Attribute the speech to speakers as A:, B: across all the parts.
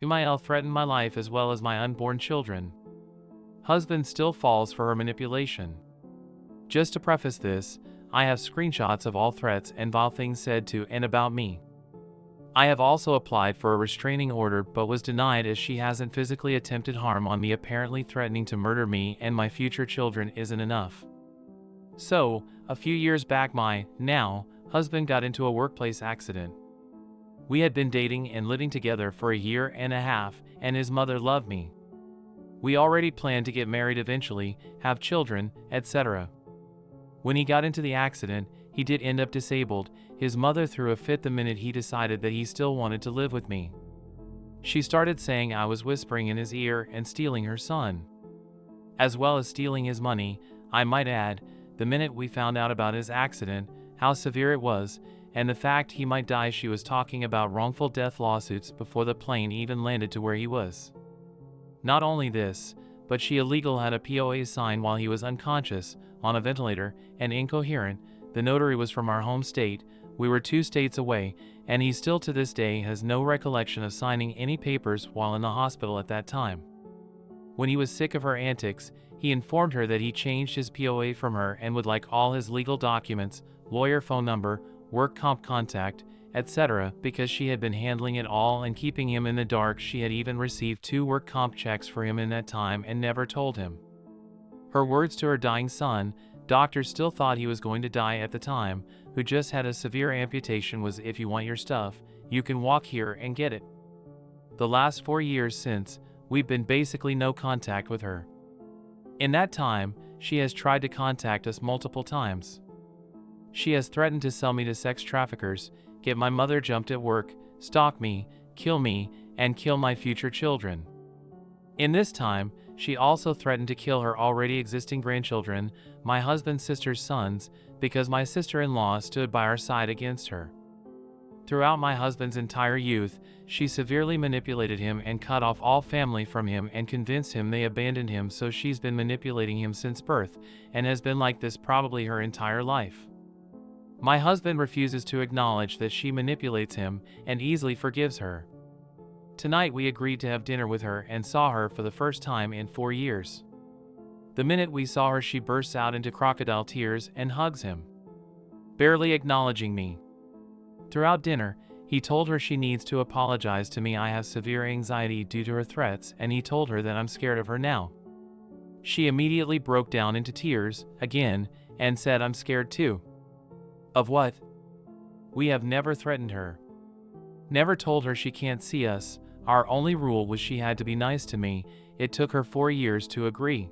A: Umail threatened my life as well as my unborn children. Husband still falls for her manipulation. Just to preface this, I have screenshots of all threats and vile things said to and about me. I have also applied for a restraining order but was denied as she hasn't physically attempted harm on me. Apparently threatening to murder me and my future children isn't enough. So, a few years back my, now, husband got into a workplace accident. We had been dating and living together for a year and a half, and his mother loved me. We already planned to get married eventually, have children, etc. When he got into the accident, he did end up disabled. His mother threw a fit the minute he decided that he still wanted to live with me. She started saying I was whispering in his ear and stealing her son. As well as stealing his money, I might add, the minute we found out about his accident, how severe it was, and the fact he might die. She was talking about wrongful death lawsuits before the plane even landed to where he was. Not only this, but she illegally had a POA sign while he was unconscious, on a ventilator, and incoherent. The notary was from our home state, we were 2 states away, and he still to this day has no recollection of signing any papers while in the hospital at that time. When he was sick of her antics, he informed her that he changed his POA from her and would like all his legal documents, lawyer phone number, work comp contact, etc. because she had been handling it all and keeping him in the dark. She had even received 2 work comp checks for him in that time and never told him. Her words to her dying son, doctors still thought he was going to die at the time, who just had a severe amputation, was, if you want your stuff, you can walk here and get it. The last 4 years since, we've been basically no contact with her. In that time, she has tried to contact us multiple times. She has threatened to sell me to sex traffickers, get my mother jumped at work, stalk me, and kill my future children. In this time, she also threatened to kill her already existing grandchildren, my husband's sister's sons, because my sister-in-law stood by our side against her. Throughout my husband's entire youth, she severely manipulated him and cut off all family from him and convinced him they abandoned him. So she's been manipulating him since birth, and has been like this probably her entire life. My husband refuses to acknowledge that she manipulates him and easily forgives her. Tonight we agreed to have dinner with her and saw her for the first time in 4 years. The minute we saw her, she bursts out into crocodile tears and hugs him, barely acknowledging me. Throughout dinner, he told her she needs to apologize to me. I have severe anxiety due to her threats, and he told her that I'm scared of her now. She immediately broke down into tears, again, and said I'm scared too. Of what? We have never threatened her. Never told her she can't see us. Our only rule was she had to be nice to me. It took her 4 years to agree.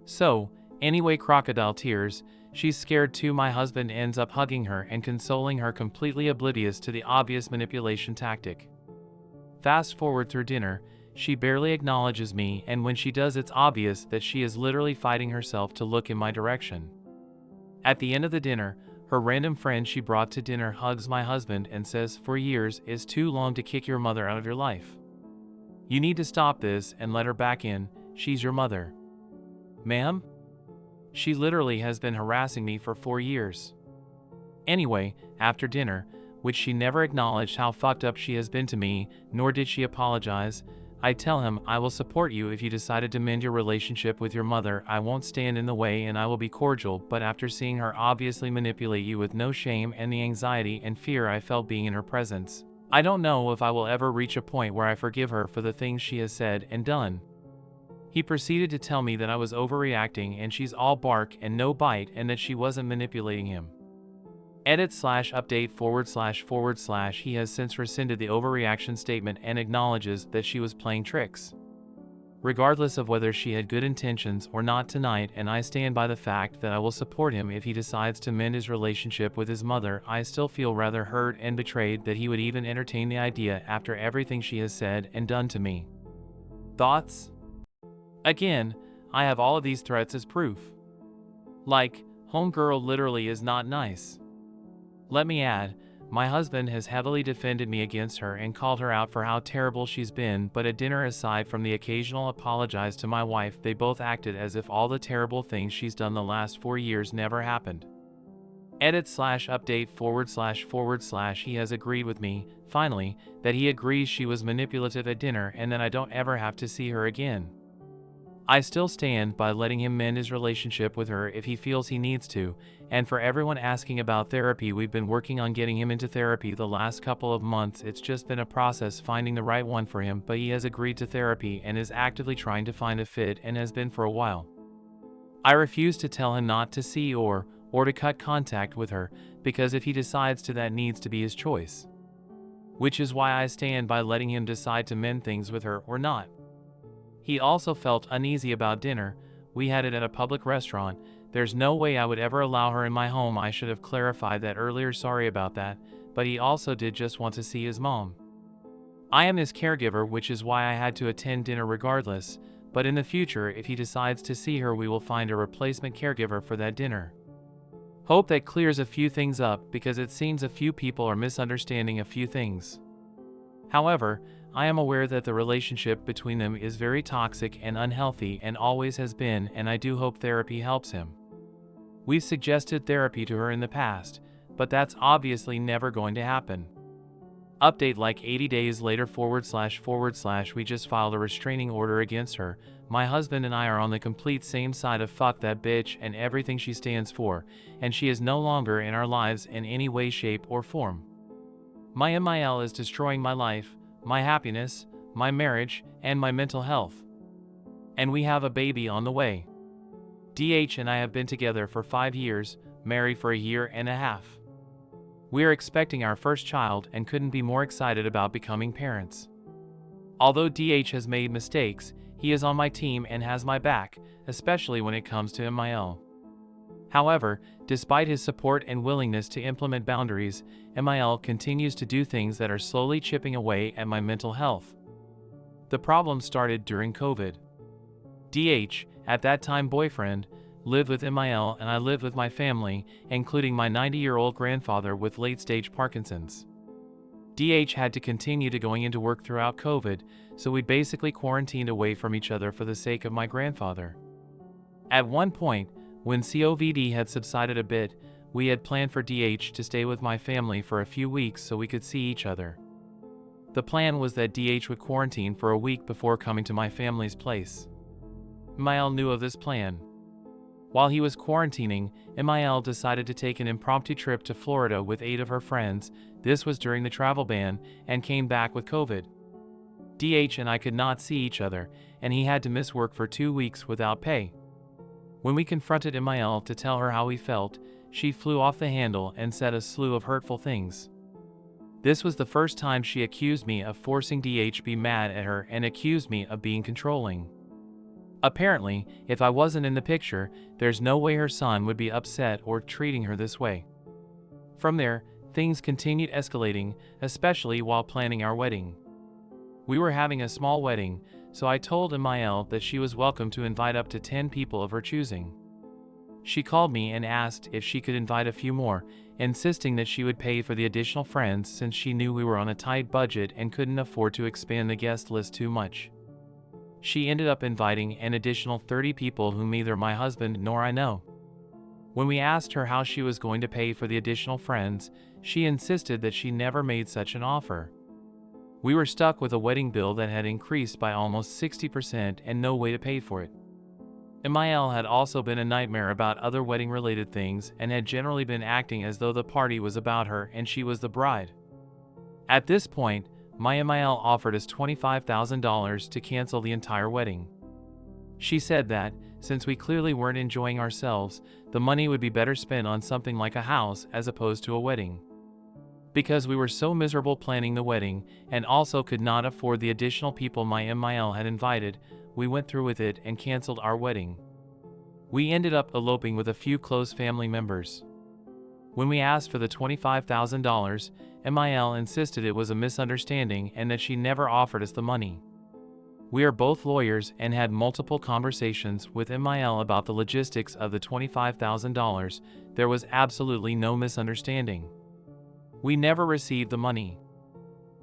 A: So, anyway, crocodile tears, she's scared too. My husband ends up hugging her and consoling her, completely oblivious to the obvious manipulation tactic. Fast forward through dinner, she barely acknowledges me, and when she does, it's obvious that she is literally fighting herself to look in my direction. At the end of the dinner, her random friend she brought to dinner hugs my husband and says 4 years is too long to kick your mother out of your life. You need to stop this and let her back in. She's your mother. Ma'am? She literally has been harassing me for 4 years. Anyway, after dinner, which she never acknowledged how fucked up she has been to me, nor did she apologize, I tell him I will support you if you decided to mend your relationship with your mother. I won't stand in the way and I will be cordial. But after seeing her obviously manipulate you with no shame and the anxiety and fear I felt being in her presence, I don't know if I will ever reach a point where I forgive her for the things she has said and done. He proceeded to tell me that I was overreacting and she's all bark and no bite, and that she wasn't manipulating him. Edit/update // he has since rescinded the overreaction statement and acknowledges that she was playing tricks. Regardless of whether she had good intentions or not tonight, and I stand by the fact that I will support him if he decides to mend his relationship with his mother, I still feel rather hurt and betrayed that he would even entertain the idea after everything she has said and done to me. Thoughts? Again, I have all of these threats as proof. Like, homegirl literally is not nice. Let me add, my husband has heavily defended me against her and called her out for how terrible she's been, but at dinner, aside from the occasional apologize to my wife, they both acted as if all the terrible things she's done the last 4 years never happened. Edit/update // he has agreed with me, finally, that he agrees she was manipulative at dinner and that I don't ever have to see her again. I still stand by letting him mend his relationship with her if he feels he needs to, and for everyone asking about therapy, we've been working on getting him into therapy the last couple of months. It's just been a process finding the right one for him, but he has agreed to therapy and is actively trying to find a fit and has been for a while. I refuse to tell him not to see or to cut contact with her, because if he decides to, that needs to be his choice. Which is why I stand by letting him decide to mend things with her or not. He also felt uneasy about dinner. We had it at a public restaurant. There's no way I would ever allow her in my home. I should have clarified that earlier, sorry about that, but he also did just want to see his mom. I am his caregiver, which is why I had to attend dinner regardless, but in the future, if he decides to see her, we will find a replacement caregiver for that dinner. Hope that clears a few things up, because it seems a few people are misunderstanding a few things. However, I am aware that the relationship between them is very toxic and unhealthy and always has been, and I do hope therapy helps him. We've suggested therapy to her in the past, but that's obviously never going to happen. Update like 80 days later // we just filed a restraining order against her. My husband and I are on the complete same side of fuck that bitch and everything she stands for, and she is no longer in our lives in any way, shape, or form. My MIL is destroying my life, my happiness, my marriage, and my mental health. And we have a baby on the way. DH and I have been together for 5 years, married for 1.5 years. We are expecting our first child and couldn't be more excited about becoming parents. Although DH has made mistakes, he is on my team and has my back, especially when it comes to MIL. However, despite his support and willingness to implement boundaries, MIL continues to do things that are slowly chipping away at my mental health. The problem started during COVID. DH, at that time boyfriend, lived with MIL and I lived with my family, including my 90-year-old grandfather with late-stage Parkinson's. DH had to continue to going into work throughout COVID, so we basically quarantined away from each other for the sake of my grandfather. At one point, when COVID had subsided a bit, we had planned for DH to stay with my family for a few weeks so we could see each other. The plan was that DH would quarantine for a week before coming to my family's place. MIL knew of this plan. While he was quarantining, MIL decided to take an impromptu trip to Florida with 8 of her friends. This was during the travel ban, and came back with COVID. DH and I could not see each other, and he had to miss work for 2 weeks without pay. When we confronted MIL to tell her how we felt, she flew off the handle and said a slew of hurtful things. This was the first time she accused me of forcing DH be mad at her and accused me of being controlling. Apparently, if I wasn't in the picture, there's no way her son would be upset or treating her this way. From there, things continued escalating, especially while planning our wedding. We were having a small wedding, so I told MIL that she was welcome to invite up to 10 people of her choosing. She called me and asked if she could invite a few more, insisting that she would pay for the additional friends since she knew we were on a tight budget and couldn't afford to expand the guest list too much. She ended up inviting an additional 30 people whom neither my husband nor I know. When we asked her how she was going to pay for the additional friends, she insisted that she never made such an offer. We were stuck with a wedding bill that had increased by almost 60% and no way to pay for it. MIL had also been a nightmare about other wedding-related things and had generally been acting as though the party was about her and she was the bride. At this point, my MIL offered us $25,000 to cancel the entire wedding. She said that, since we clearly weren't enjoying ourselves, the money would be better spent on something like a house as opposed to a wedding. Because we were so miserable planning the wedding and also could not afford the additional people my MIL had invited, we went through with it and canceled our wedding. We ended up eloping with a few close family members. When we asked for the $25,000, MIL insisted it was a misunderstanding and that she never offered us the money. We are both lawyers and had multiple conversations with MIL about the logistics of the $25,000. There was absolutely no misunderstanding. We never received the money.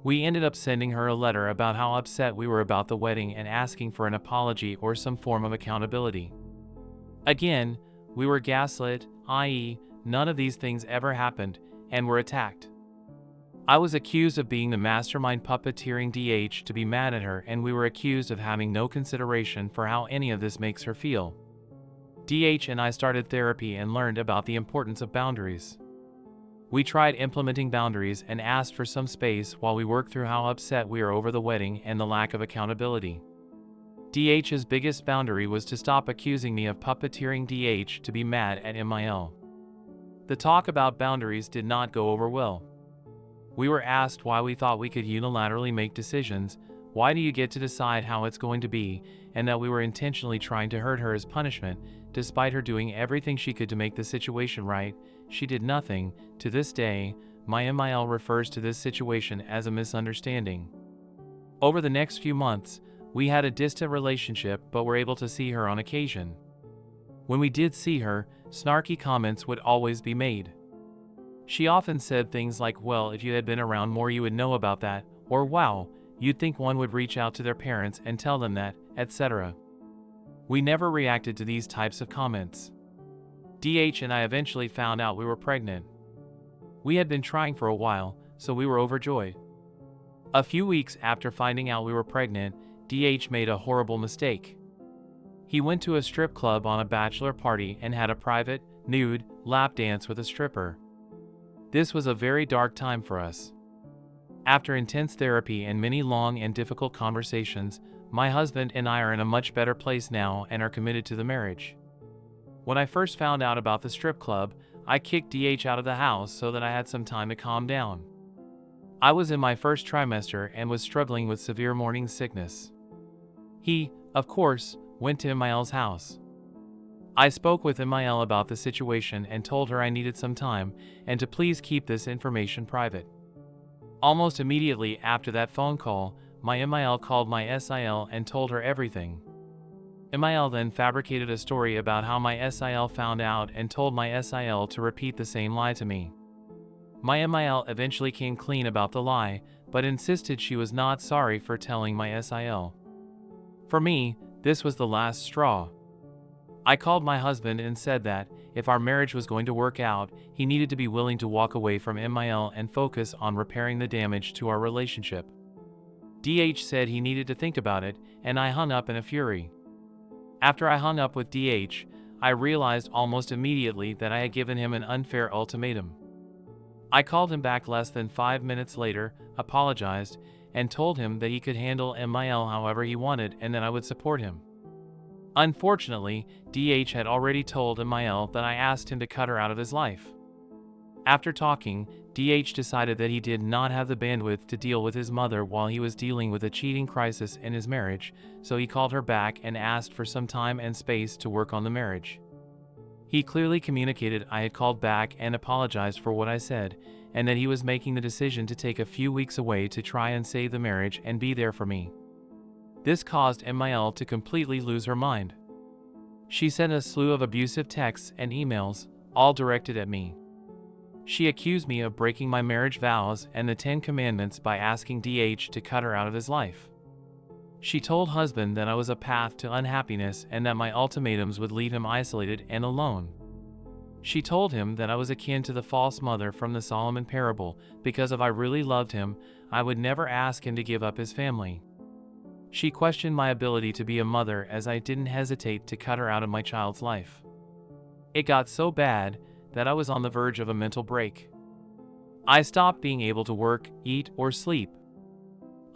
A: We ended up sending her a letter about how upset we were about the wedding and asking for an apology or some form of accountability. Again, we were gaslit, i.e., none of these things ever happened, and were attacked. I was accused of being the mastermind puppeteering DH to be mad at her, and we were accused of having no consideration for how any of this makes her feel. DH and I started therapy and learned about the importance of boundaries. We tried implementing boundaries and asked for some space while we worked through how upset we are over the wedding and the lack of accountability. DH's biggest boundary was to stop accusing me of puppeteering DH to be mad at MIL. The talk about boundaries did not go over well. We were asked why we thought we could unilaterally make decisions, why do you get to decide how it's going to be, and that we were intentionally trying to hurt her as punishment, despite her doing everything she could to make the situation right. She did nothing. To this day, my MIL refers to this situation as a misunderstanding. Over the next few months, we had a distant relationship but were able to see her on occasion. When we did see her, snarky comments would always be made. She often said things like, "Well, if you had been around more you would know about that," or "Wow, you'd think one would reach out to their parents and tell them that," etc. We never reacted to these types of comments. DH and I eventually found out we were pregnant. We had been trying for a while, so we were overjoyed. A few weeks after finding out we were pregnant, DH made a horrible mistake. He went to a strip club on a bachelor party and had a private, nude, lap dance with a stripper. This was a very dark time for us. After intense therapy and many long and difficult conversations, my husband and I are in a much better place now and are committed to the marriage. When I first found out about the strip club, I kicked DH out of the house so that I had some time to calm down. I was in my first trimester and was struggling with severe morning sickness. He, of course, went to MIL's house. I spoke with MIL about the situation and told her I needed some time and to please keep this information private. Almost immediately after that phone call, my MIL called my SIL and told her everything. MIL then fabricated a story about how my SIL found out and told my SIL to repeat the same lie to me. My MIL eventually came clean about the lie, but insisted she was not sorry for telling my SIL. For me, this was the last straw. I called my husband and said that, if our marriage was going to work out, he needed to be willing to walk away from MIL and focus on repairing the damage to our relationship. DH said he needed to think about it, and I hung up in a fury. After I hung up with DH, I realized almost immediately that I had given him an unfair ultimatum. I called him back less than 5 minutes later, apologized, and told him that he could handle MIL however he wanted and that I would support him. Unfortunately, DH had already told MIL that I asked him to cut her out of his life. After talking, DH decided that he did not have the bandwidth to deal with his mother while he was dealing with a cheating crisis in his marriage, so he called her back and asked for some time and space to work on the marriage. He clearly communicated I had called back and apologized for what I said, and that he was making the decision to take a few weeks away to try and save the marriage and be there for me. This caused MIL to completely lose her mind. She sent a slew of abusive texts and emails, all directed at me. She accused me of breaking my marriage vows and the 10 Commandments by asking DH to cut her out of his life. She told husband that I was a path to unhappiness and that my ultimatums would leave him isolated and alone. She told him that I was akin to the false mother from the Solomon parable because if I really loved him, I would never ask him to give up his family. She questioned my ability to be a mother as I didn't hesitate to cut her out of my child's life. It got so bad that I was on the verge of a mental break. I stopped being able to work, eat, or sleep.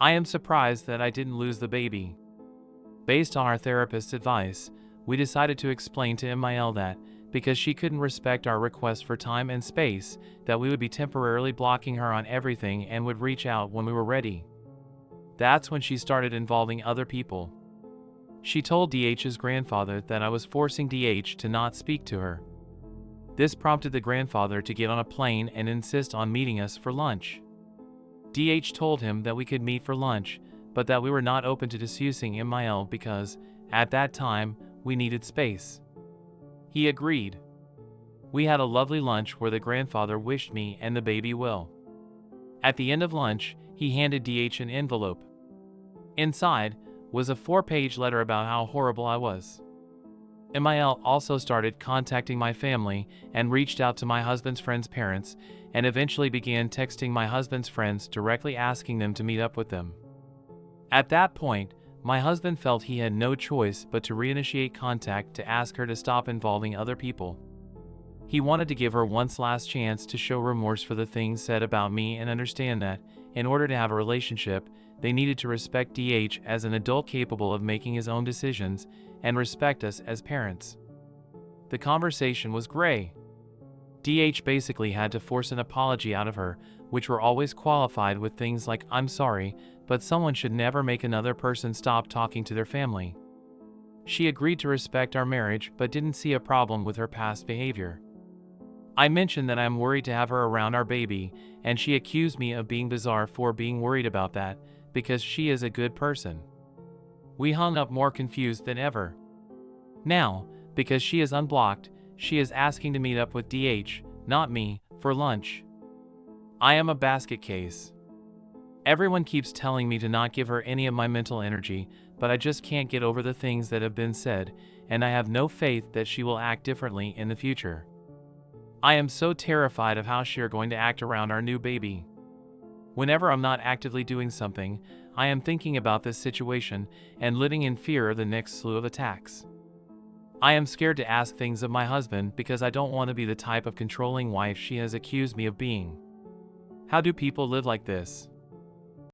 A: I am surprised that I didn't lose the baby. Based on our therapist's advice, we decided to explain to MIL that, because she couldn't respect our request for time and space, that we would be temporarily blocking her on everything and would reach out when we were ready. That's when she started involving other people. She told DH's grandfather that I was forcing DH to not speak to her. This prompted the grandfather to get on a plane and insist on meeting us for lunch. DH told him that we could meet for lunch, but that we were not open to discussing MIL because, at that time, we needed space. He agreed. We had a lovely lunch where the grandfather wished me and the baby well. At the end of lunch, he handed DH an envelope. Inside was a 4-page letter about how horrible I was. MIL also started contacting my family and reached out to my husband's friends' parents and eventually began texting my husband's friends directly asking them to meet up with them. At that point, my husband felt he had no choice but to reinitiate contact to ask her to stop involving other people. He wanted to give her one last chance to show remorse for the things said about me and understand that, in order to have a relationship, they needed to respect DH as an adult capable of making his own decisions and respect us as parents. The conversation was gray. DH basically had to force an apology out of her, which were always qualified with things like "I'm sorry, but someone should never make another person stop talking to their family." She agreed to respect our marriage but didn't see a problem with her past behavior. I mentioned that I'm worried to have her around our baby, and she accused me of being bizarre for being worried about that, because she is a good person. We hung up more confused than ever. Now, because she is unblocked, she is asking to meet up with DH, not me, for lunch. I am a basket case. Everyone keeps telling me to not give her any of my mental energy, but I just can't get over the things that have been said, and I have no faith that she will act differently in the future. I am so terrified of how she are going to act around our new baby. Whenever I'm not actively doing something, I am thinking about this situation and living in fear of the next slew of attacks. I am scared to ask things of my husband because I don't want to be the type of controlling wife she has accused me of being. How do people live like this?